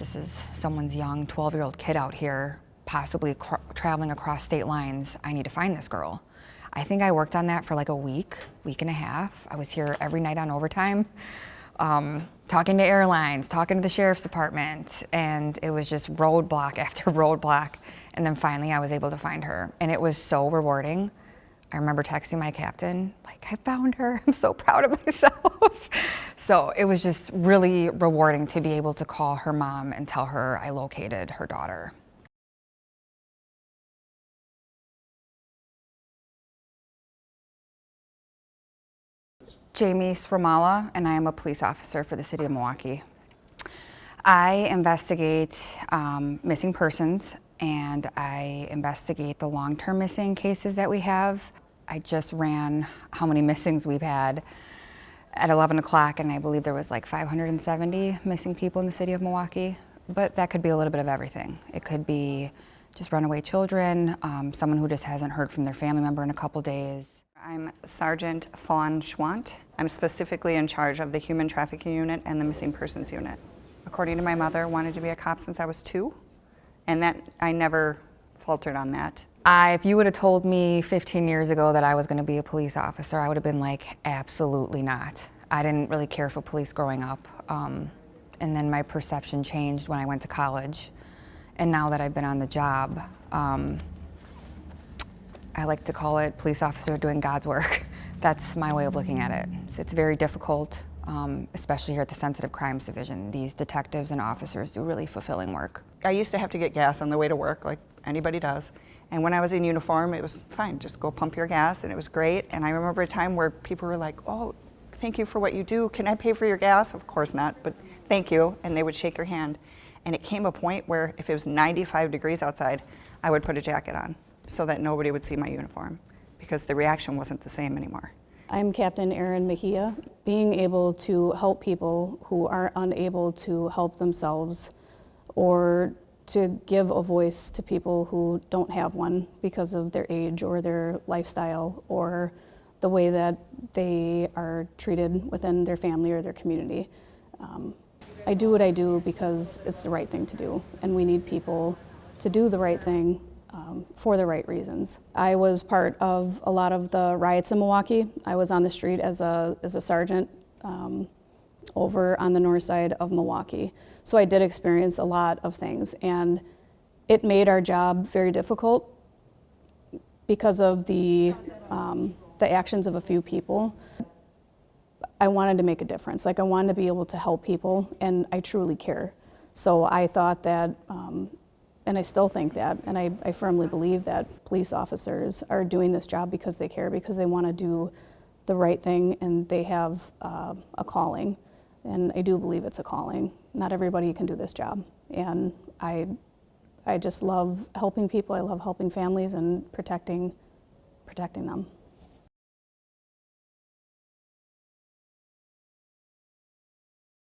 this is someone's young 12-year-old kid out here, possibly traveling across state lines. I need to find this girl. I think I worked on that for like a week and a half. I was here every night on overtime, talking to airlines, talking to the sheriff's department, and it was just roadblock after roadblock. And then finally I was able to find her, and it was so rewarding. I remember texting my captain, like, I found her, I'm so proud of myself. So it was just really rewarding to be able to call her mom and tell her I located her daughter. Jamie Sramala, and I am a police officer for the city of Milwaukee. I investigate missing persons, and I investigate the long-term missing cases that we have. I just ran how many missings we've had at 11 o'clock, and I believe there was like 570 missing people in the city of Milwaukee. But that could be a little bit of everything. It could be just runaway children, someone who just hasn't heard from their family member in a couple days. I'm Sergeant Fawn Schwant. I'm specifically in charge of the Human Trafficking Unit and the Missing Persons Unit. According to my mother, I wanted to be a cop since I was 2, and that I never faltered on that. If you would have told me 15 years ago that I was going to be a police officer, I would have been like, absolutely not. I didn't really care for police growing up. And then my perception changed when I went to college. And now that I've been on the job, I like to call it police officer doing God's work. That's my way of looking at it. So it's very difficult, especially here at the Sensitive Crimes Division. These detectives and officers do really fulfilling work. I used to have to get gas on the way to work, like anybody does. And when I was in uniform, it was fine, just go pump your gas, and it was great. And I remember a time where people were like, oh, thank you for what you do. Can I pay for your gas? Of course not, but thank you. And they would shake your hand. And it came a point where if it was 95 degrees outside, I would put a jacket on so that nobody would see my uniform, because the reaction wasn't the same anymore. I'm Captain Erin Mejia. Being able to help people who are unable to help themselves, or to give a voice to people who don't have one because of their age or their lifestyle or the way that they are treated within their family or their community. I do what I do because it's the right thing to do, and we need people to do the right thing for the right reasons. I was part of a lot of the riots in Milwaukee. I was on the street as a sergeant over on the north side of Milwaukee. So I did experience a lot of things, and it made our job very difficult because of the actions of a few people. I wanted to make a difference. Like, I wanted to be able to help people, and I truly care. So I thought that, and I still think that, and I firmly believe that police officers are doing this job because they care, because they want to do the right thing, and they have a calling. And I do believe it's a calling. Not everybody can do this job. And I just love helping people. I love helping families and protecting them.